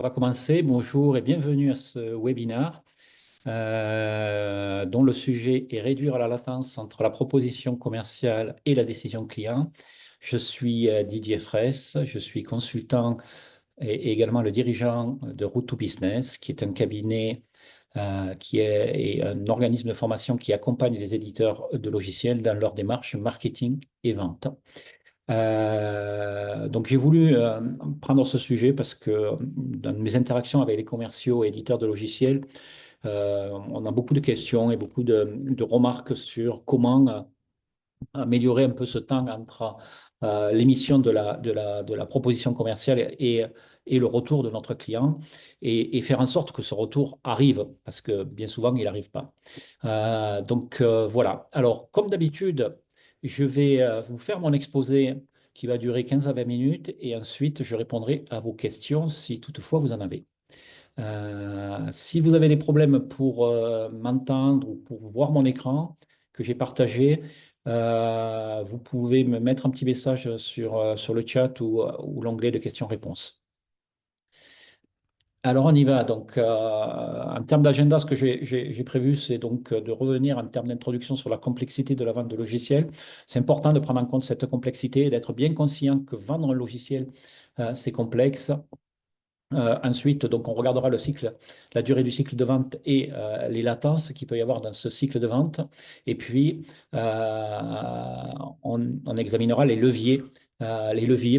On va commencer. Bonjour et bienvenue à ce webinaire dont le sujet est réduire la latence entre la proposition commerciale et la décision client. Je suis Didier Fraisse, je suis consultant et également le dirigeant de Route to Business, qui est un cabinet et un organisme de formation qui accompagne les éditeurs de logiciels dans leur démarche marketing et vente. Donc j'ai voulu prendre ce sujet parce que dans mes interactions avec les commerciaux et éditeurs de logiciels, on a beaucoup de questions et beaucoup de remarques sur comment améliorer un peu ce temps entre l'émission de la proposition commerciale et le retour de notre client et faire en sorte que ce retour arrive parce que bien souvent il n'arrive pas. Donc voilà. Alors comme d'habitude, je vais vous faire mon exposé qui va durer 15 à 20 minutes et ensuite je répondrai à vos questions si toutefois vous en avez. Si vous avez des problèmes pour m'entendre ou pour voir mon écran que j'ai partagé, vous pouvez me mettre un petit message sur le chat ou l'onglet de questions-réponses. Alors on y va. Donc, en termes d'agenda, ce que j'ai prévu, c'est donc de revenir en termes d'introduction sur la complexité de la vente de logiciels. C'est important de prendre en compte cette complexité et d'être bien conscient que vendre un logiciel, c'est complexe. Ensuite, donc, on regardera le cycle, la durée du cycle de vente et les latences qu'il peut y avoir dans ce cycle de vente. Et puis, on examinera les leviers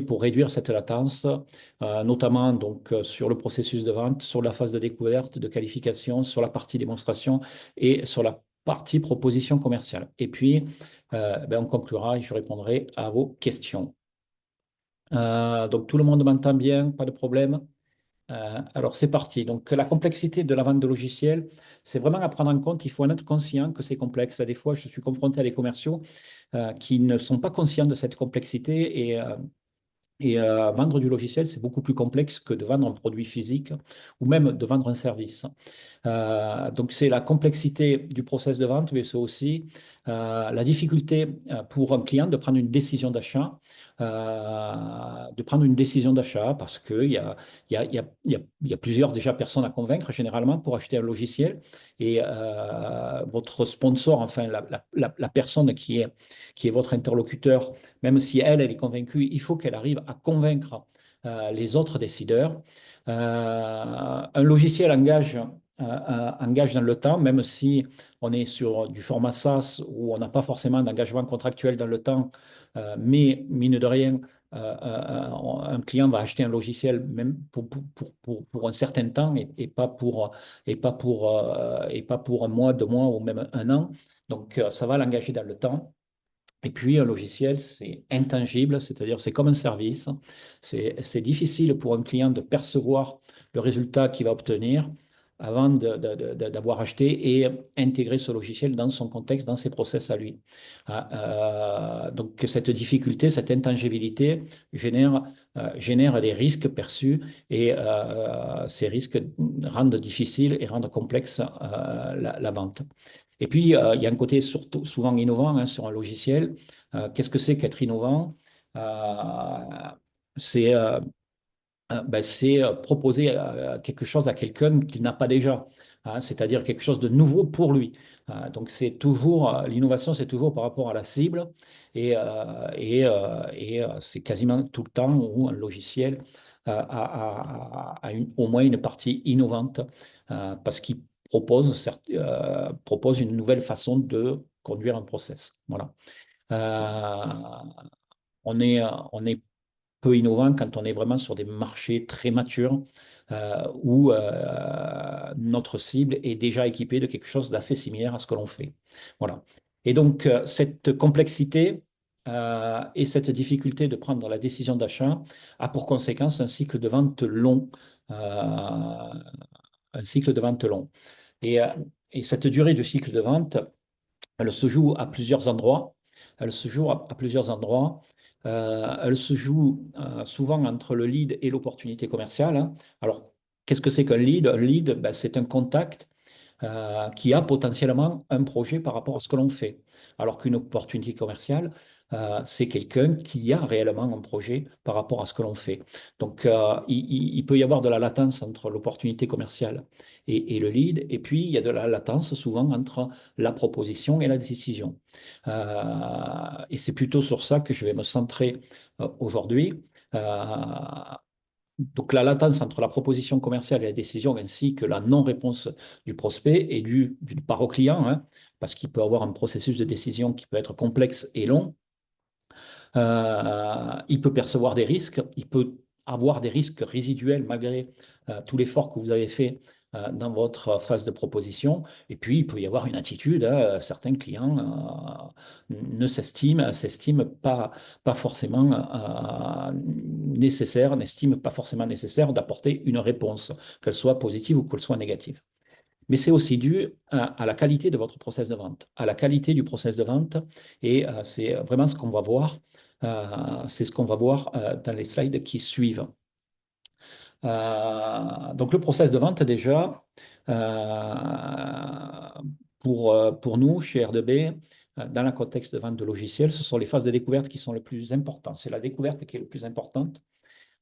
pour réduire cette latence, notamment donc, sur le processus de vente, sur la phase de découverte, de qualification, sur la partie démonstration et sur la partie proposition commerciale. Et puis, on conclura et je répondrai à vos questions. Donc, tout le monde m'entend bien, pas de problème? Alors c'est parti. Donc la complexité de la vente de logiciels, c'est vraiment à prendre en compte. Il faut en être conscient que c'est complexe. Des fois, je suis confronté à des commerciaux qui ne sont pas conscients de cette complexité et vendre du logiciel, c'est beaucoup plus complexe que de vendre un produit physique ou même de vendre un service. Donc, c'est la complexité du process de vente, mais c'est aussi la difficulté pour un client de prendre une décision d'achat, parce qu'il y a, il y a, il y a, il y a, il y a plusieurs déjà personnes à convaincre généralement pour acheter un logiciel. Et votre sponsor, enfin la personne qui est votre interlocuteur, même si elle est convaincue, il faut qu'elle arrive à convaincre les autres décideurs. Un logiciel engage dans le temps, même si on est sur du format SaaS où on n'a pas forcément d'engagement contractuel dans le temps, mais mine de rien, un client va acheter un logiciel même pour un certain temps et pas pour un mois, 2 mois ou même un an. Donc, ça va l'engager dans le temps. Et puis, un logiciel, c'est intangible, c'est-à-dire c'est comme un service. C'est difficile pour un client de percevoir le résultat qu'il va obtenir avant d'avoir acheté et intégrer ce logiciel dans son contexte, dans ses process à lui. Donc, cette difficulté, cette intangibilité génère des risques perçus et ces risques rendent difficile et rendent complexe la vente. Et puis, il y a un côté surtout, souvent innovant sur un logiciel. Qu'est-ce que c'est qu'être innovant? Euh, c'est proposer quelque chose à quelqu'un qu'il n'a pas déjà, c'est-à-dire quelque chose de nouveau pour lui. Donc, c'est toujours, l'innovation, c'est toujours par rapport à la cible et c'est quasiment tout le temps où un logiciel a au moins une partie innovante parce qu'il propose une nouvelle façon de conduire un process. Voilà. Euh, on est peu innovant quand on est vraiment sur des marchés très matures où notre cible est déjà équipée de quelque chose d'assez similaire à ce que l'on fait. Voilà. Et donc, cette complexité et cette difficulté de prendre la décision d'achat a pour conséquence un cycle de vente long. Un cycle de vente long. Et, euh, et cette durée du cycle de vente, elle se joue à plusieurs endroits. Elle se joue à plusieurs endroits. Elle se joue souvent entre le lead et l'opportunité commerciale, hein. Alors, qu'est-ce que c'est qu'un lead? Un lead, ben, c'est un contact qui a potentiellement un projet par rapport à ce que l'on fait. Alors qu'une opportunité commerciale, c'est quelqu'un qui a réellement un projet par rapport à ce que l'on fait. Donc, il peut y avoir de la latence entre l'opportunité commerciale et le lead, et puis il y a de la latence souvent entre la proposition et la décision. Et c'est plutôt sur ça que je vais me centrer aujourd'hui. Euh, donc la latence entre la proposition commerciale et la décision, ainsi que la non-réponse du prospect et d'une part au client, hein, parce qu'il peut avoir un processus de décision qui peut être complexe et long. Il peut percevoir des risques, il peut avoir des risques résiduels malgré tout l'effort que vous avez fait dans votre phase de proposition. Et puis, il peut y avoir une attitude, hein, certains clients ne s'estiment pas forcément nécessaire, n'estiment pas forcément nécessaire d'apporter une réponse, qu'elle soit positive ou qu'elle soit négative. Mais c'est aussi dû à la qualité de votre process de vente, à la qualité du process de vente. Et c'est vraiment ce qu'on va voir. C'est ce qu'on va voir dans les slides qui suivent. Donc le process de vente déjà, pour nous, chez R2B, dans le contexte de vente de logiciels, ce sont les phases de découverte qui sont les plus importantes. C'est la découverte qui est le plus importante.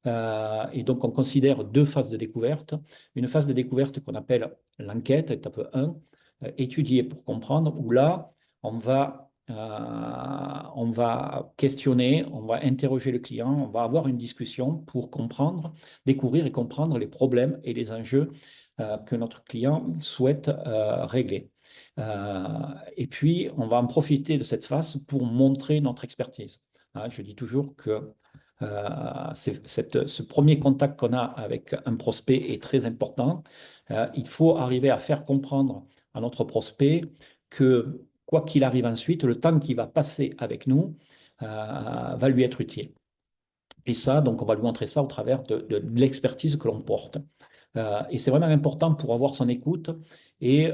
Et donc, on considère deux phases de découverte. Une phase de découverte qu'on appelle l'enquête, étape 1, étudier pour comprendre, où là, on va questionner, on va interroger le client, on va avoir une discussion pour comprendre, découvrir et comprendre les problèmes et les enjeux que notre client souhaite régler. Et puis, on va en profiter de cette phase pour montrer notre expertise. Hein, je dis toujours que ce premier contact qu'on a avec un prospect est très important. Il faut arriver à faire comprendre à notre prospect que quoi qu'il arrive ensuite, le temps qu'il va passer avec nous va lui être utile. Et ça, donc, on va lui montrer ça au travers de l'expertise que l'on porte. Et c'est vraiment important pour avoir son écoute et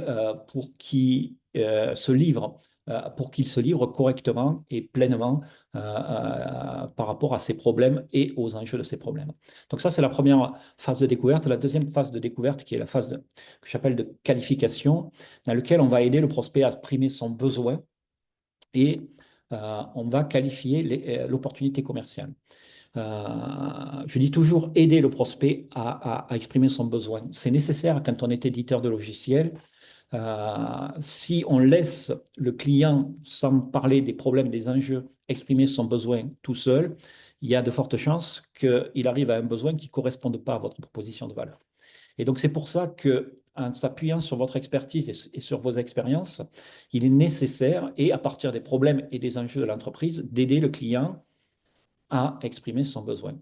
pour qu'il se livre correctement et pleinement par rapport à ses problèmes et aux enjeux de ses problèmes. Donc ça, c'est la première phase de découverte. La deuxième phase de découverte, qui est la phase que j'appelle de qualification, dans laquelle on va aider le prospect à exprimer son besoin et on va qualifier l'opportunité commerciale. Je dis toujours aider le prospect à exprimer son besoin. C'est nécessaire quand on est éditeur de logiciels. Si on laisse le client, sans parler des problèmes, des enjeux, exprimer son besoin tout seul, il y a de fortes chances qu'il arrive à un besoin qui ne corresponde pas à votre proposition de valeur. Et donc, c'est pour ça que, en s'appuyant sur votre expertise et sur vos expériences, il est nécessaire, et à partir des problèmes et des enjeux de l'entreprise, d'aider le client à exprimer son besoin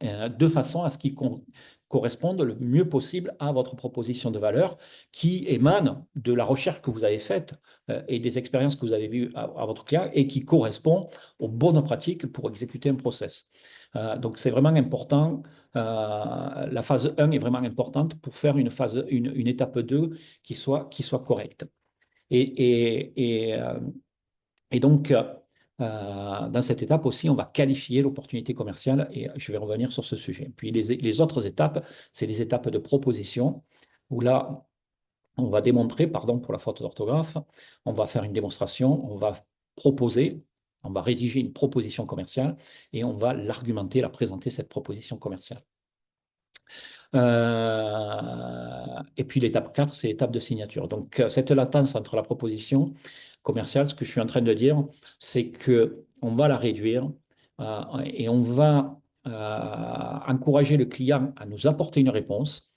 de façon à ce qu'il corresponde le mieux possible à votre proposition de valeur qui émane de la recherche que vous avez faite et des expériences que vous avez vues à votre client et qui correspond aux bonnes pratiques pour exécuter un process. Donc, c'est vraiment important. La phase 1 est vraiment importante pour faire une étape 2 qui soit correcte. Et donc, dans cette étape aussi, on va qualifier l'opportunité commerciale et je vais revenir sur ce sujet. Puis les autres étapes, c'est les étapes de proposition, où là, on va démontrer, pardon pour la faute d'orthographe, on va faire une démonstration, on va proposer, on va rédiger une proposition commerciale et on va l'argumenter, la présenter, cette proposition commerciale. Et puis l'étape 4, c'est l'étape de signature. Donc, cette latence entre la proposition commerciale, ce que je suis en train de dire, c'est qu'on va la réduire et on va encourager le client à nous apporter une réponse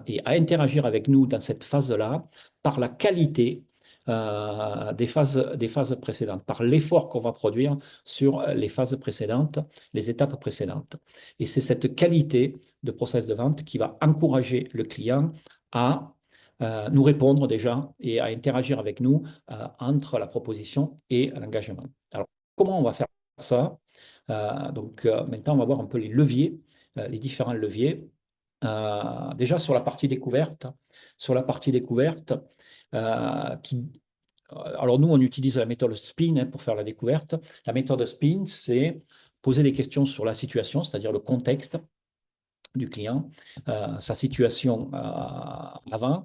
et à interagir avec nous dans cette phase-là par la qualité des phases précédentes, par l'effort qu'on va produire sur les phases précédentes, les étapes précédentes. Et c'est cette qualité de process de vente qui va encourager le client à nous répondre déjà et à interagir avec nous entre la proposition et l'engagement. Alors, comment on va faire ça? Donc, maintenant, on va voir un peu les leviers, les différents leviers. Déjà, sur la partie découverte, alors nous, on utilise la méthode SPIN pour faire la découverte. La méthode SPIN, c'est poser des questions sur la situation, c'est-à-dire le contexte du client, sa situation avant,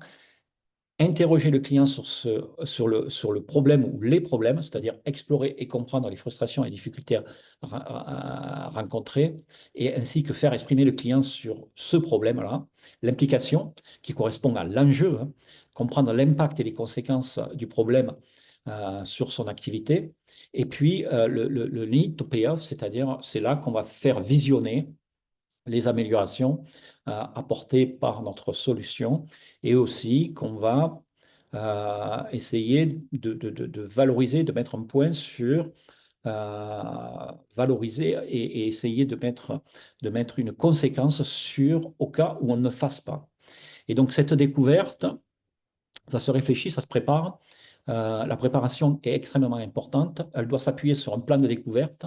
interroger le client sur le problème ou les problèmes, c'est-à-dire explorer et comprendre les frustrations et difficultés à rencontrer, et ainsi que faire exprimer le client sur ce problème-là, l'implication qui correspond à l'enjeu, hein, comprendre l'impact et les conséquences du problème sur son activité, et puis le need to pay off, c'est-à-dire c'est là qu'on va faire visionner les améliorations apportées par notre solution et aussi qu'on va essayer de valoriser, de mettre un point sur valoriser et essayer de mettre une conséquence sur au cas où on ne fasse pas. Et donc cette découverte, ça se réfléchit, ça se prépare. La préparation est extrêmement importante. Elle doit s'appuyer sur un plan de découverte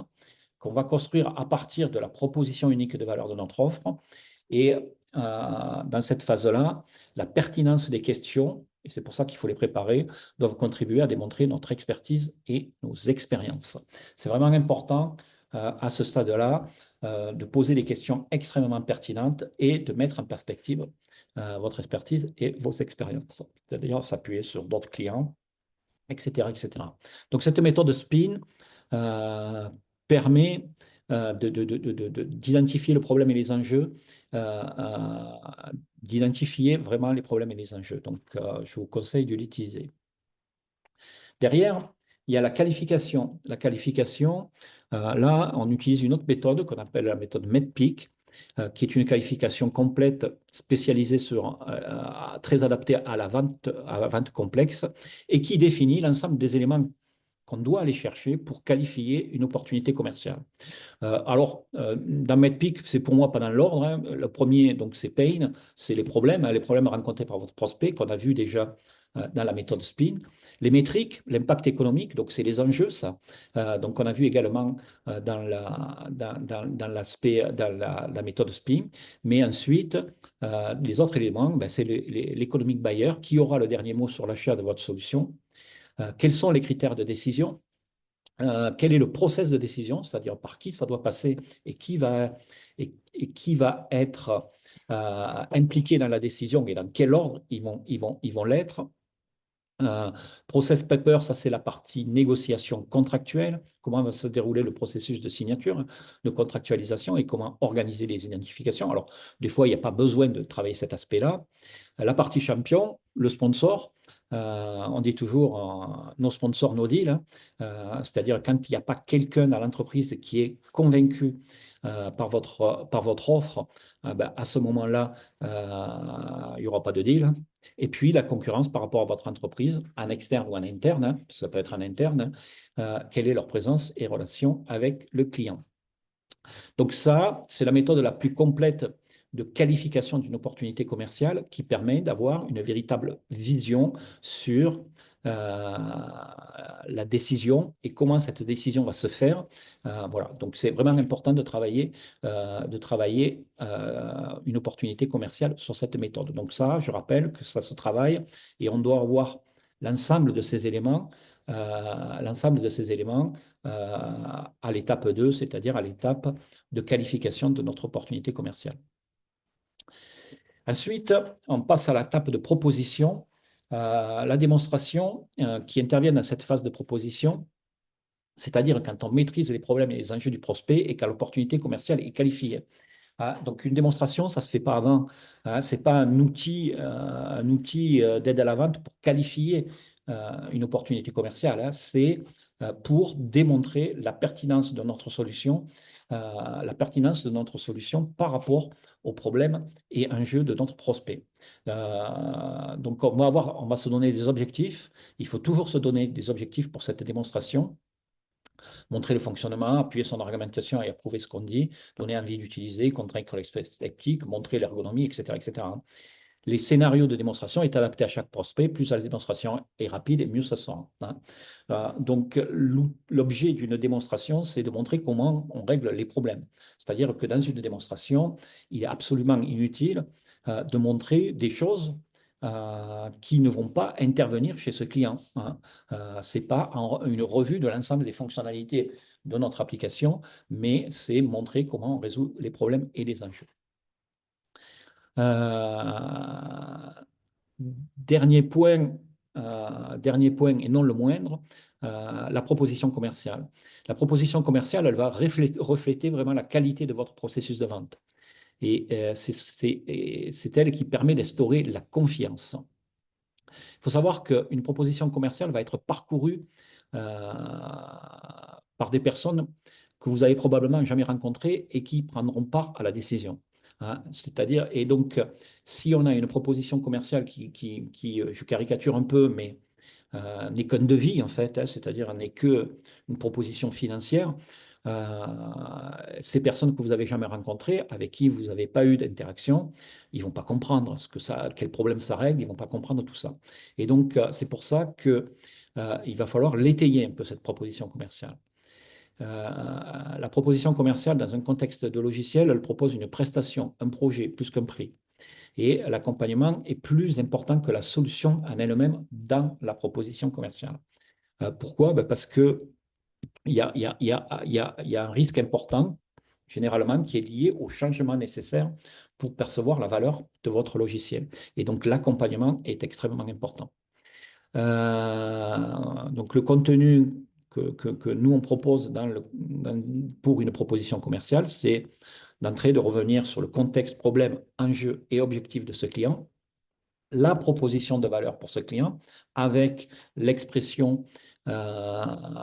qu'on va construire à partir de la proposition unique de valeur de notre offre. Et dans cette phase-là, la pertinence des questions, et c'est pour ça qu'il faut les préparer, doivent contribuer à démontrer notre expertise et nos expériences. C'est vraiment important à ce stade-là de poser des questions extrêmement pertinentes et de mettre en perspective votre expertise et vos expériences. C'est-à-dire s'appuyer sur d'autres clients, etc., etc. Donc cette méthode SPIN permet d'identifier le problème et les enjeux, d'identifier vraiment les problèmes et les enjeux. Donc je vous conseille de l'utiliser. Derrière, il y a la qualification. La qualification, là, on utilise une autre méthode qu'on appelle la méthode MEDPIC, qui est une qualification complète spécialisée très adaptée à la vente complexe et qui définit l'ensemble des éléments qu'on doit aller chercher pour qualifier une opportunité commerciale. Dans MedPeak, c'est pour moi pas dans l'ordre, hein. Le premier, donc, c'est pain, c'est les problèmes rencontrés par votre prospect qu'on a vu déjà dans la méthode SPIN. Les métriques, l'impact économique, donc c'est les enjeux, ça. Donc on a vu également dans l'aspect, la méthode SPIN. Mais ensuite, les autres éléments, ben, c'est l'économic buyer qui aura le dernier mot sur l'achat de votre solution. Quels sont les critères de décision? Quel est le process de décision, c'est-à-dire par qui ça doit passer et qui va être impliqué dans la décision et dans quel ordre ils vont l'être. Process paper, ça c'est la partie négociation contractuelle, comment va se dérouler le processus de signature, de contractualisation et comment organiser les identifications. Alors, des fois, il n'y a pas besoin de travailler cet aspect-là. La partie champion, le sponsor, on dit toujours nos sponsors, nos deals, hein. C'est-à-dire quand il n'y a pas quelqu'un dans l'entreprise qui est convaincu par votre offre, ben, à ce moment-là, il n'y aura pas de deal, hein. Et puis la concurrence par rapport à votre entreprise, en externe ou en interne, hein, ça peut être en interne, quelle est leur présence et relation avec le client. Donc ça, c'est la méthode la plus complète de qualification d'une opportunité commerciale qui permet d'avoir une véritable vision sur la décision et comment cette décision va se faire. Voilà. Donc c'est vraiment important de travailler une opportunité commerciale sur cette méthode. Donc ça, je rappelle que ça se travaille et on doit avoir l'ensemble de ces éléments, à l'étape 2, c'est-à-dire à l'étape de qualification de notre opportunité commerciale. Ensuite, on passe à l'étape de proposition. La démonstration qui intervient dans cette phase de proposition, c'est-à-dire quand on maîtrise les problèmes et les enjeux du prospect et quand l'opportunité commerciale est qualifiée. Donc une démonstration, ça ne se fait pas avant. Ce n'est pas un outil d'aide à la vente pour qualifier une opportunité commerciale, hein. C'est pour démontrer la pertinence de notre solution, par rapport aux problèmes et enjeux de notre prospect. Donc on va se donner des objectifs. Il faut toujours se donner des objectifs pour cette démonstration. Montrer le fonctionnement, appuyer son argumentation et approuver ce qu'on dit, donner envie d'utiliser, convaincre l'expert sceptique, montrer l'ergonomie, etc., etc. Les scénarios de démonstration est adapté à chaque prospect. Plus la démonstration est rapide et mieux ça sent, hein. Donc, l'objet d'une démonstration, c'est de montrer comment on règle les problèmes. C'est-à-dire que dans une démonstration, il est absolument inutile de montrer des choses qui ne vont pas intervenir chez ce client, hein. Ce n'est pas une revue de l'ensemble des fonctionnalités de notre application, mais c'est montrer comment on résout les problèmes et les enjeux. dernier point et non le moindre, la proposition commerciale. La proposition commerciale, elle va refléter vraiment la qualité de votre processus de vente. Et c'est elle qui permet d'instaurer la confiance. Il faut savoir qu'une proposition commerciale va être parcourue par des personnes que vous avez probablement jamais rencontrées et qui prendront part à la décision. Hein. C'est-à-dire, et donc, si on a une proposition commerciale qui je caricature un peu, mais n'est qu'un devis en fait, hein, c'est-à-dire n'est qu'une proposition financière, euh, ces personnes que vous n'avez jamais rencontrées, avec qui vous n'avez pas eu d'interaction, ils ne vont pas comprendre quel problème ça règle, ils ne vont pas comprendre tout ça. Et donc, c'est pour ça qu'il va falloir l'étayer un peu, cette proposition commerciale. La proposition commerciale, dans un contexte de logiciel, elle propose une prestation, un projet, plus qu'un prix. Et l'accompagnement est plus important que la solution en elle-même dans la proposition commerciale. Pourquoi? Ben parce qu'il y a un risque important, généralement, qui est lié au changement nécessaire pour percevoir la valeur de votre logiciel. Et donc, l'accompagnement est extrêmement important. Donc, le contenu que nous, on propose pour une proposition commerciale, c'est d'entrer, de revenir sur le contexte, problème, enjeu et objectif de ce client, la proposition de valeur pour ce client avec l'expression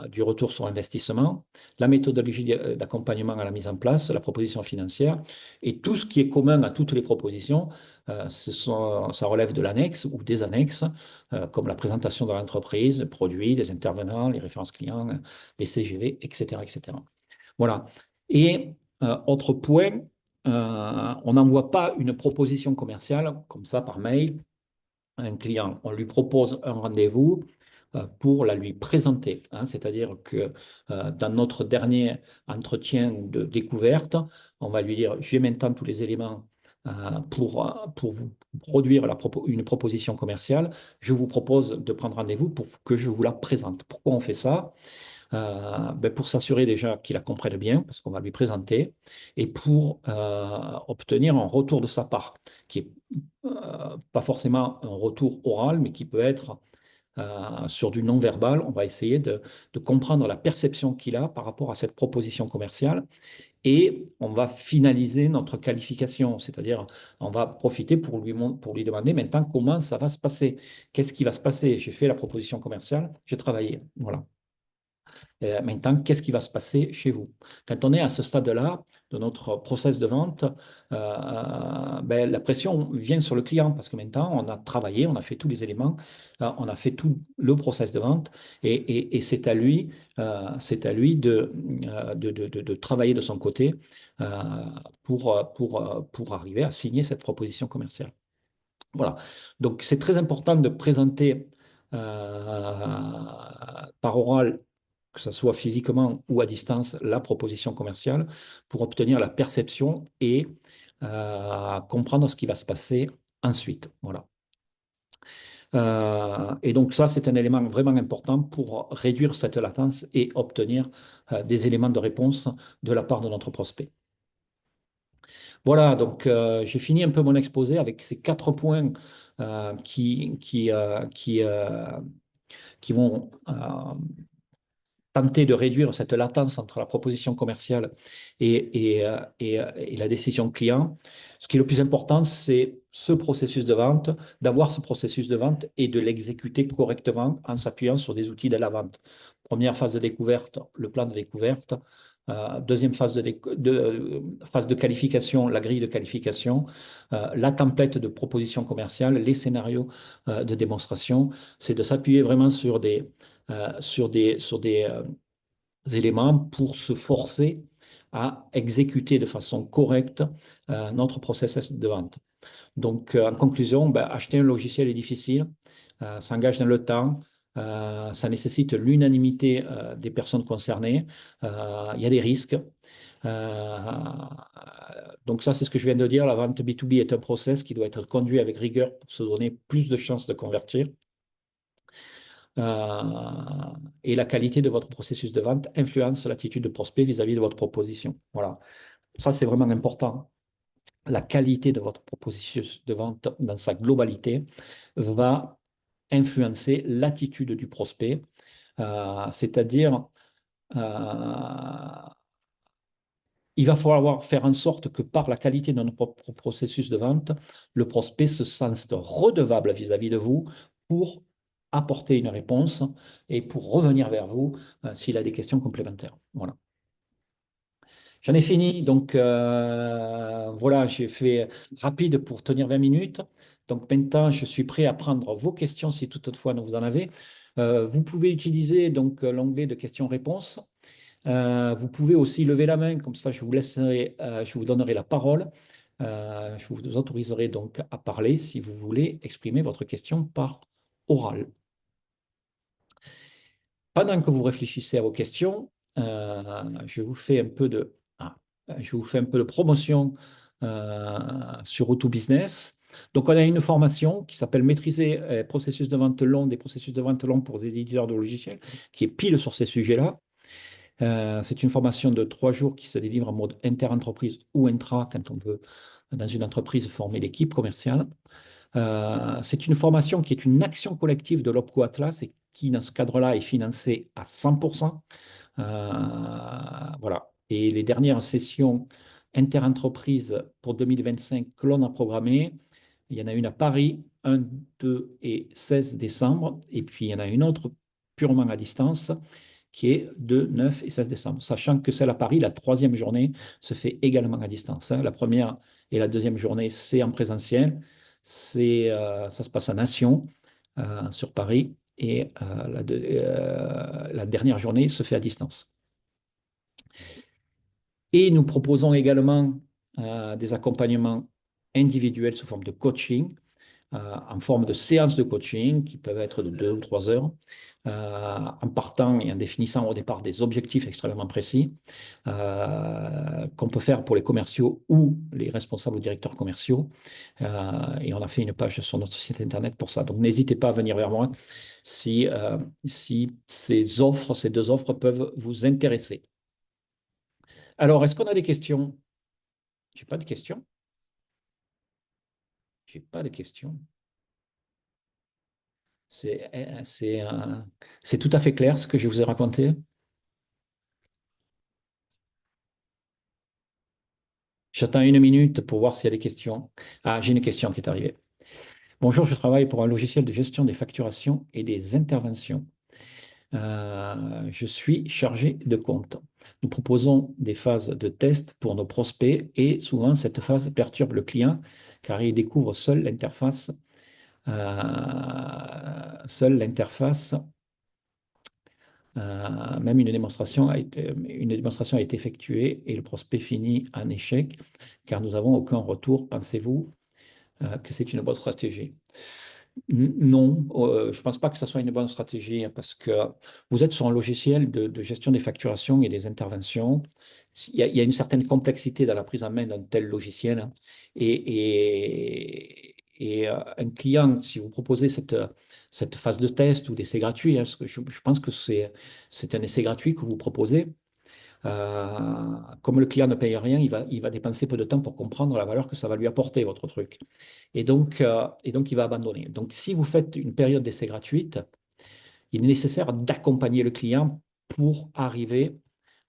du retour sur investissement, la méthodologie d'accompagnement à la mise en place, la proposition financière et tout ce qui est commun à toutes les propositions, ça relève de l'annexe ou des annexes, comme la présentation de l'entreprise, produits, des intervenants, les références clients, les CGV, etc., etc. Voilà. Et autre point, on n'envoie pas une proposition commerciale comme ça par mail à un client. On lui propose un rendez-vous pour la lui présenter. Hein. C'est-à-dire que dans notre dernier entretien de découverte, on va lui dire, j'ai maintenant tous les éléments pour vous produire une proposition commerciale. Je vous propose de prendre rendez-vous pour que je vous la présente. Pourquoi on fait ça? Ben pour s'assurer déjà qu'il la comprenne bien, parce qu'on va lui présenter, et pour obtenir un retour de sa part, qui est pas forcément un retour oral, mais qui peut être sur du non-verbal. On va essayer de comprendre la perception qu'il a par rapport à cette proposition commerciale, et on va finaliser notre qualification, c'est-à-dire on va profiter pour lui demander maintenant comment ça va se passer, qu'est-ce qui va se passer. J'ai fait la proposition commerciale, j'ai travaillé, voilà. Maintenant, qu'est-ce qui va se passer chez vous? Quand on est à ce stade-là de notre process de vente, ben, la pression vient sur le client parce que maintenant, on a travaillé, on a fait tous les éléments, on a fait tout le process de vente et c'est à lui de travailler de son côté pour arriver à signer cette proposition commerciale. Voilà. Donc, c'est très important de présenter par oral, que ce soit physiquement ou à distance, la proposition commerciale pour obtenir la perception et comprendre ce qui va se passer ensuite. Voilà. Et donc ça, c'est un élément vraiment important pour réduire cette latence et obtenir des éléments de réponse de la part de notre prospect. Voilà, donc j'ai fini un peu mon exposé avec ces 4 points qui vont tenter de réduire cette latence entre la proposition commerciale et la décision client. Ce qui est le plus important, c'est ce processus de vente, d'avoir ce processus de vente et de l'exécuter correctement en s'appuyant sur des outils de la vente. Première phase de découverte, le plan de découverte. Deuxième phase de qualification, la grille de qualification, la template de proposition commerciale, les scénarios de démonstration. C'est de s'appuyer vraiment sur des éléments pour se forcer à exécuter de façon correcte notre processus de vente. Donc, en conclusion, ben, acheter un logiciel est difficile, ça engage dans le temps, ça nécessite l'unanimité des personnes concernées, il y a des risques. Donc ça, c'est ce que je viens de dire, la vente B2B est un process qui doit être conduit avec rigueur pour se donner plus de chances de convertir. Et la qualité de votre processus de vente influence l'attitude de prospect vis-à-vis de votre proposition. Voilà, ça c'est vraiment important. la qualité de votre processus de vente dans sa globalité va influencer l'attitude du prospect, c'est-à-dire il va falloir faire en sorte que par la qualité de notre processus de vente, le prospect se sente redevable vis-à-vis de vous pour apporter une réponse et pour revenir vers vous s'il a des questions complémentaires. Voilà. J'en ai fini, donc voilà, j'ai fait rapide pour tenir 20 minutes. Donc maintenant, je suis prêt à prendre vos questions si toutefois vous en avez. Vous pouvez utiliser donc l'onglet de questions-réponses. Vous pouvez aussi lever la main, comme ça je vous laisserai, je vous donnerai la parole. Je vous autoriserai donc à parler si vous voulez exprimer votre question par oral. Pendant que vous réfléchissez à vos questions, je vous fais un peu de, je vous fais un peu de promotion sur Auto-Business. Donc, on a une formation qui s'appelle Maîtriser processus de vente long, des processus de vente longs pour les éditeurs de logiciels, qui est pile sur ces sujets-là. C'est une formation de 3 jours qui se délivre en mode inter-entreprise ou intra quand on veut, dans une entreprise, former l'équipe commerciale. C'est une formation qui est une action collective de l'OPCO Atlas et qui, dans ce cadre-là, est financée à 100%. Voilà. Et les dernières sessions inter-entreprises pour 2025 que l'on a programmées, il y en a une à Paris, 1, 2 et 16 décembre, et puis il y en a une autre purement à distance qui est de 9 et 16 décembre. Sachant que celle à Paris, la troisième journée, se fait également à distance. La première et la deuxième journée, c'est en présentiel. Ça se passe à Nation, sur Paris, et la dernière journée se fait à distance. Et nous proposons également des accompagnements individuels sous forme de coaching, en forme de séances de coaching qui peuvent être de 2 ou 3 heures, en partant et en définissant au départ des objectifs extrêmement précis qu'on peut faire pour les commerciaux ou les responsables ou directeurs commerciaux. Et on a fait une page sur notre site internet pour ça. Donc n'hésitez pas à venir vers moi si ces 2 offres peuvent vous intéresser. Alors, est-ce qu'on a des questions? J'ai pas de questions. J'ai pas de questions. C'est c'est, euh, c'est tout à fait clair ce que je vous ai raconté. J'attends 1 minute pour voir s'il y a des questions. Ah, j'ai une question qui est arrivée. Bonjour, je travaille pour un logiciel de gestion des facturations et des interventions. Je suis chargé de compte. Nous proposons des phases de test pour nos prospects et souvent cette phase perturbe le client car il découvre seule l'interface. Même une démonstration a été effectuée et le prospect finit en échec car nous n'avons aucun retour. Pensez-vous que c'est une bonne stratégie? Non, je ne pense pas que ce soit une bonne stratégie hein, parce que vous êtes sur un logiciel de gestion des facturations et des interventions. Il y a une certaine complexité dans la prise en main d'un tel logiciel hein, et un client, si vous proposez cette phase de test ou d'essai gratuit, hein, parce que je pense que c'est un essai gratuit que vous proposez, comme le client ne paye rien, il va dépenser peu de temps pour comprendre la valeur que ça va lui apporter, votre truc. Et donc, il va abandonner. Donc, si vous faites une période d'essai gratuite, il est nécessaire d'accompagner le client pour arriver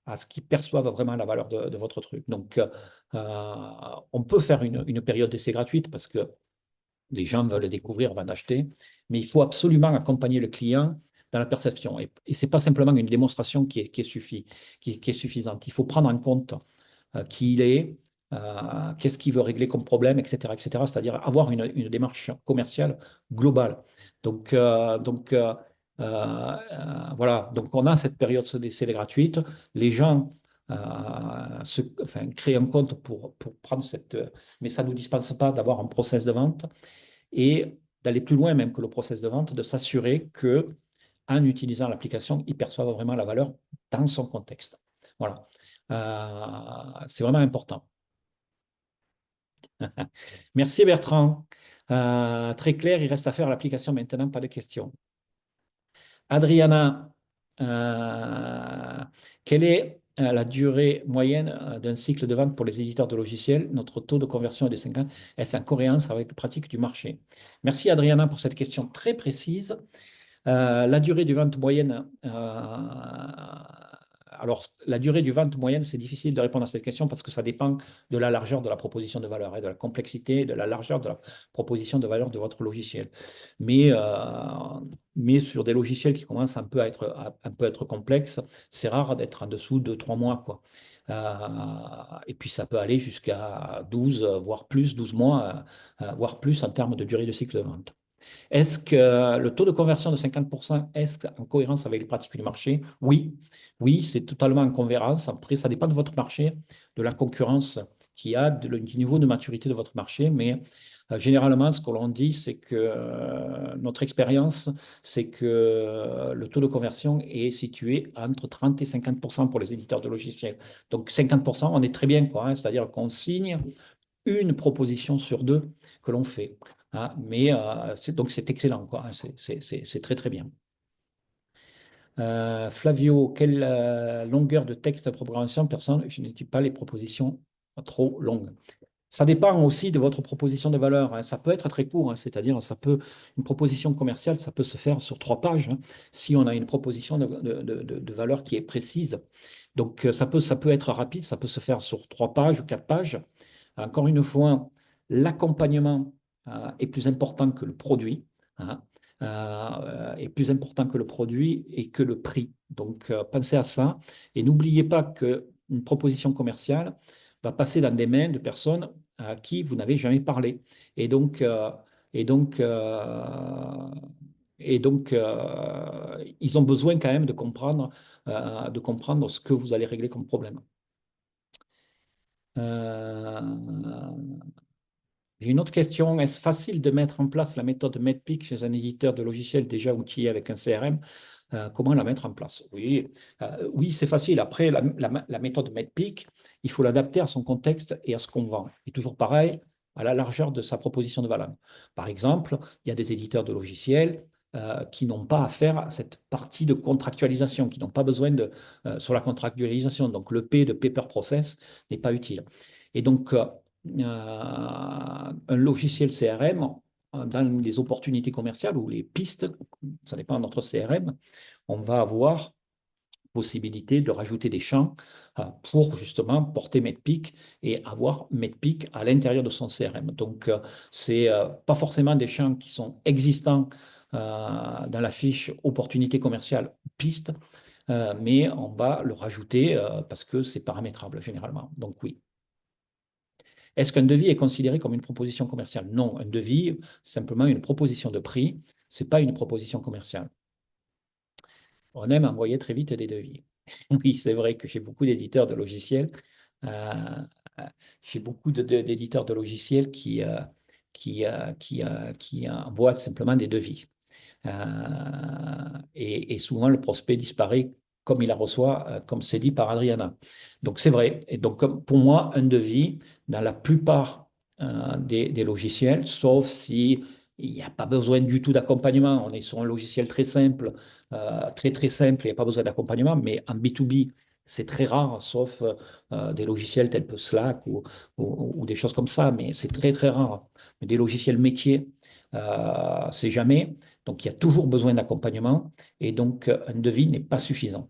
à ce qu'il perçoive vraiment la valeur de votre truc. Donc, on peut faire une période d'essai gratuite parce que les gens veulent découvrir, veulent acheter, mais il faut absolument accompagner le client dans la perception. Et ce n'est pas simplement une démonstration qui est suffisante. Il faut prendre en compte qui il est, qu'est-ce qu'il veut régler comme problème, etc., etc. C'est-à-dire avoir une démarche commerciale globale. Voilà, donc on a cette période d'essai gratuite. Les gens créent un compte pour prendre cette... Mais ça ne nous dispense pas d'avoir un process de vente et d'aller plus loin même que le process de vente, de s'assurer que en utilisant l'application, ils perçoivent vraiment la valeur dans son contexte. Voilà. C'est vraiment important. Merci Bertrand. Très clair, il reste à faire l'application maintenant, pas de questions. Adriana, quelle est la durée moyenne d'un cycle de vente pour les éditeurs de logiciels? Notre taux de conversion est de 50. Est-ce en cohérence avec la pratique du marché? Merci Adriana pour cette question très précise. La durée du vente moyenne, alors la durée du vente moyenne, c'est difficile de répondre à cette question parce que ça dépend de la largeur de la proposition de valeur et de la complexité, de la largeur de la proposition de valeur de votre logiciel. Mais, mais sur des logiciels qui commencent un peu à être complexes, c'est rare d'être en dessous de 3 mois, quoi. Et puis ça peut aller jusqu'à 12, voire plus, 12 mois, voire plus en termes de durée de cycle de vente. Est-ce que le taux de conversion de 50% est en cohérence avec les pratiques du marché? Oui, oui, c'est totalement en cohérence. Après, ça dépend de votre marché, de la concurrence qu'il y a, du niveau de maturité de votre marché. Mais généralement, ce que l'on dit, c'est que notre expérience, c'est que le taux de conversion est situé entre 30 et 50% pour les éditeurs de logiciels. Donc 50%, on est très bien, quoi, hein. C'est-à-dire qu'on signe une proposition sur deux que l'on fait, hein. Mais donc c'est excellent, quoi, hein. C'est très très bien. Flavio, quelle longueur de texte à programmation? Personne, je n'étudie pas les propositions trop longues. Ça dépend aussi de votre proposition de valeur, hein. Ça peut être très court, hein. C'est-à-dire une proposition commerciale, ça peut se faire sur 3 pages, hein, si on a une proposition de valeur qui est précise. Donc ça peut être rapide, ça peut se faire sur 3 pages ou 4 pages. Encore une fois, l'accompagnement est plus important que le produit, hein, est plus important que le produit et que le prix. Donc pensez à ça et n'oubliez pas qu'une proposition commerciale va passer dans des mains de personnes à qui vous n'avez jamais parlé. Et donc, euh, et donc, euh, ils ont besoin quand même de comprendre ce que vous allez régler comme problème. Euh, j'ai une autre question. Est-ce facile de mettre en place la méthode MEDPIC chez un éditeur de logiciels déjà outillé avec un CRM? Comment la mettre en place? Oui, oui, c'est facile. Après, la méthode MEDPIC, il faut l'adapter à son contexte et à ce qu'on vend. Et toujours pareil, à la largeur de sa proposition de valeur. Par exemple, il y a des éditeurs de logiciels qui n'ont pas à faire cette partie de contractualisation, qui n'ont pas besoin sur la contractualisation. Donc, le P de Paper Process n'est pas utile. Et donc, un logiciel CRM, dans les opportunités commerciales ou les pistes, ça dépend de notre CRM, on va avoir possibilité de rajouter des champs pour justement porter MEDPIC et avoir MEDPIC à l'intérieur de son CRM. Donc, c'est pas forcément des champs qui sont existants dans la fiche opportunité commerciale piste, mais on va le rajouter parce que c'est paramétrable généralement. Donc, oui. Est-ce qu'un devis est considéré comme une proposition commerciale? Non, un devis, c'est simplement une proposition de prix, ce n'est pas une proposition commerciale. On aime envoyer très vite des devis. Oui, c'est vrai que j'ai beaucoup d'éditeurs de logiciels. euh, j'ai beaucoup d'éditeurs de logiciels qui envoient simplement des devis. Et souvent, le prospect disparaît comme il la reçoit, comme c'est dit par Adriana. Donc, c'est vrai. Et donc, pour moi, un devis, dans la plupart des logiciels, sauf si il n'y a pas besoin du tout d'accompagnement. On est sur un logiciel très simple, très très simple, il n'y a pas besoin d'accompagnement, mais en B2B, c'est très rare, sauf des logiciels tels que Slack ou des choses comme ça, mais c'est très très rare. Mais des logiciels métiers, c'est jamais. Donc, il y a toujours besoin d'accompagnement et donc un devis n'est pas suffisant.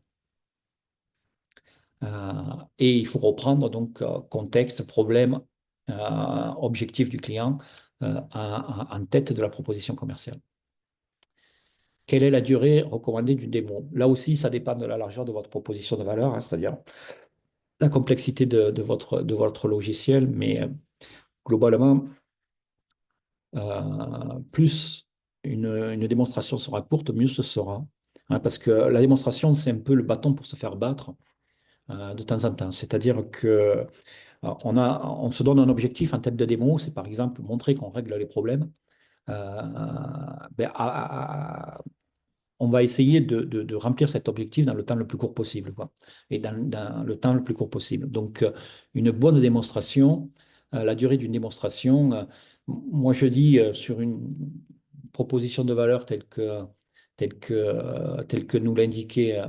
Et il faut reprendre donc contexte, problème, objectif du client en tête de la proposition commerciale. Quelle est la durée recommandée d'une démo? Là aussi, ça dépend de la largeur de votre proposition de valeur, hein, c'est-à-dire la complexité de votre logiciel, mais globalement, plus une démonstration sera courte, mieux ce sera. Hein, parce que la démonstration, c'est un peu le bâton pour se faire battre de temps en temps. C'est-à-dire que on se donne un objectif en tête de démo, c'est par exemple montrer qu'on règle les problèmes. Euh, ben, on va essayer de remplir cet objectif dans le temps le plus court possible, quoi, et dans le temps le plus court possible. Donc, une bonne démonstration, la durée d'une démonstration, moi je dis sur une proposition de valeur tel que nous l'indiquait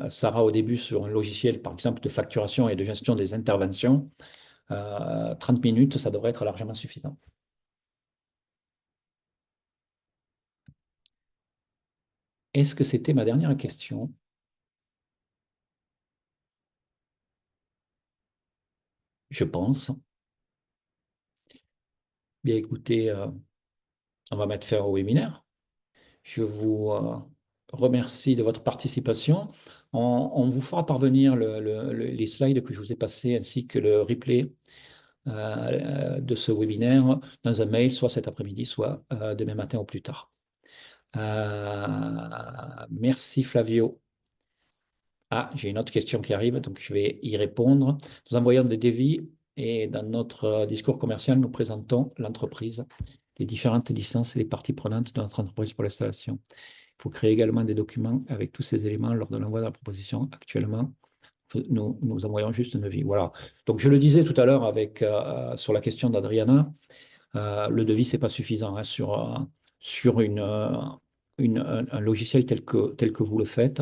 Sarah au début sur un logiciel, par exemple, de facturation et de gestion des interventions, 30 minutes, ça devrait être largement suffisant. Est-ce que c'était ma dernière question? Je pense. Bien, écoutez, on va mettre fin au webinaire. Je vous remercie de votre participation. On vous fera parvenir les slides que je vous ai passés ainsi que le replay de ce webinaire dans un mail, soit cet après-midi, soit demain matin au plus tard. Merci Flavio. Ah, j'ai une autre question qui arrive, donc je vais y répondre. Nous envoyons des devis et dans notre discours commercial, nous présentons l'entreprise, les différentes licences et les parties prenantes de notre entreprise pour l'installation. Il faut créer également des documents avec tous ces éléments lors de l'envoi de la proposition. Actuellement, nous envoyons juste un devis. Voilà. Donc, je le disais tout à l'heure sur la question d'Adriana, le devis, ce n'est pas suffisant hein, sur un logiciel tel que vous le faites.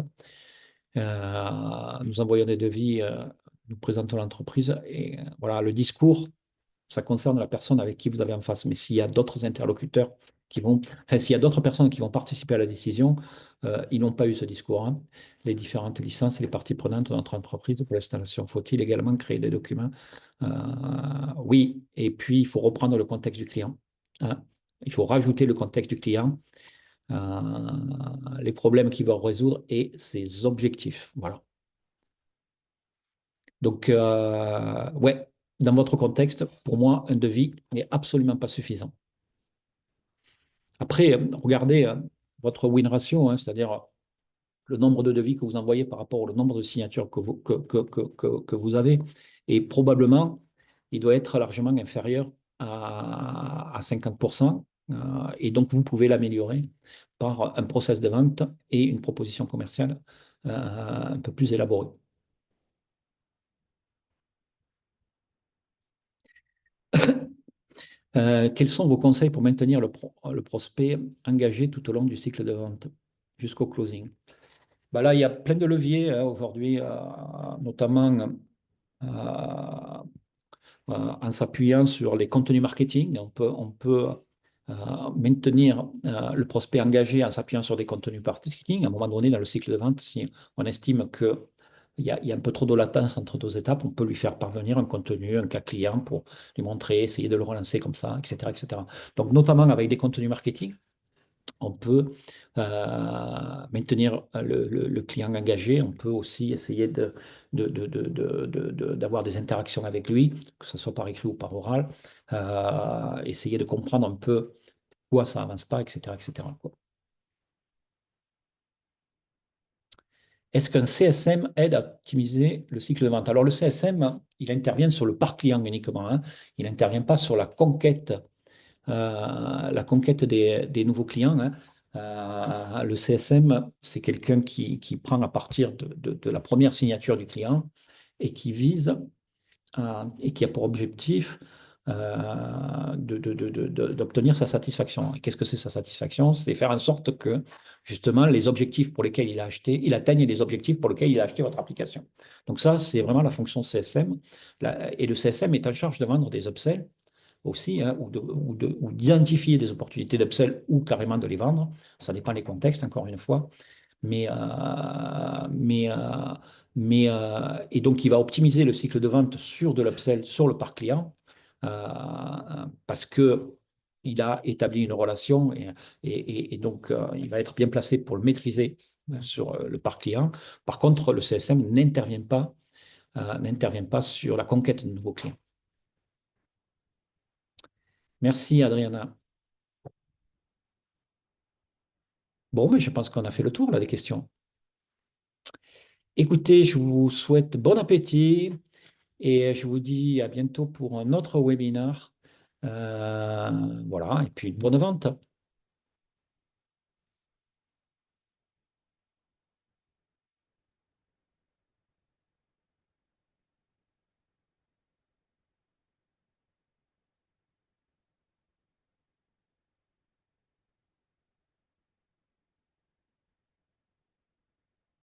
Nous envoyons des devis, nous présentons l'entreprise et voilà, le discours, ça concerne la personne avec qui vous avez en face. Mais s'il y a d'autres interlocuteurs s'il y a d'autres personnes qui vont participer à la décision, ils n'ont pas eu ce discours. Hein. Les différentes licences et les parties prenantes de notre entreprise pour l'installation. Faut-il également créer des documents? Oui, et puis il faut reprendre le contexte du client. Hein. Il faut rajouter le contexte du client, les problèmes qu'il va résoudre et ses objectifs. Voilà. Donc, ouais, dans votre contexte, pour moi, un devis n'est absolument pas suffisant. Après, regardez votre win ratio, hein, c'est-à-dire le nombre de devis que vous envoyez par rapport au nombre de signatures que vous avez. Et probablement, il doit être largement inférieur à 50%. Et donc, vous pouvez l'améliorer par un process de vente et une proposition commerciale un peu plus élaborée. Quels sont vos conseils pour maintenir le prospect engagé tout au long du cycle de vente jusqu'au closing? Bah là, il y a plein de leviers hein, aujourd'hui, notamment en s'appuyant sur les contenus marketing. On peut maintenir le prospect engagé en s'appuyant sur des contenus marketing. À un moment donné, dans le cycle de vente, si on estime qu'il y a un peu trop de latence entre deux étapes, on peut lui faire parvenir un contenu, un cas client pour lui montrer, essayer de le relancer comme ça, etc., etc. Donc, notamment avec des contenus marketing, on peut maintenir le client engagé. On peut aussi essayer d'avoir des interactions avec lui, que ce soit par écrit ou par oral, essayer de comprendre un peu pourquoi ça avance pas, etc., etc., quoi. Est-ce qu'un CSM aide à optimiser le cycle de vente? Alors, le CSM, il intervient sur le parc client uniquement. Hein. Il n'intervient pas sur la conquête des nouveaux clients. Hein. Le CSM, c'est quelqu'un qui prend à partir de la première signature du client et qui vise et qui a pour objectif d'obtenir sa satisfaction. Et qu'est-ce que c'est sa satisfaction? C'est faire en sorte que justement les objectifs pour lesquels il a acheté, il atteigne les objectifs pour lesquels il a acheté votre application. Donc ça, c'est vraiment la fonction CSM. Et le CSM est en charge de vendre des upsells aussi, hein, ou d'identifier des opportunités d'upsell ou carrément de les vendre. Ça dépend des contextes, encore une fois. Mais, euh, mais, euh, et donc, il va optimiser le cycle de vente sur de l'upsell, sur le parc client, parce que il a établi une relation et donc il va être bien placé pour le maîtriser sur le parc client. Par contre, le CSM n'intervient pas sur la conquête de nouveaux clients. Merci, Adriana. Bon, mais je pense qu'on a fait le tour là, des questions. Écoutez, je vous souhaite bon appétit et je vous dis à bientôt pour un autre webinaire. Voilà, et puis bonne vente.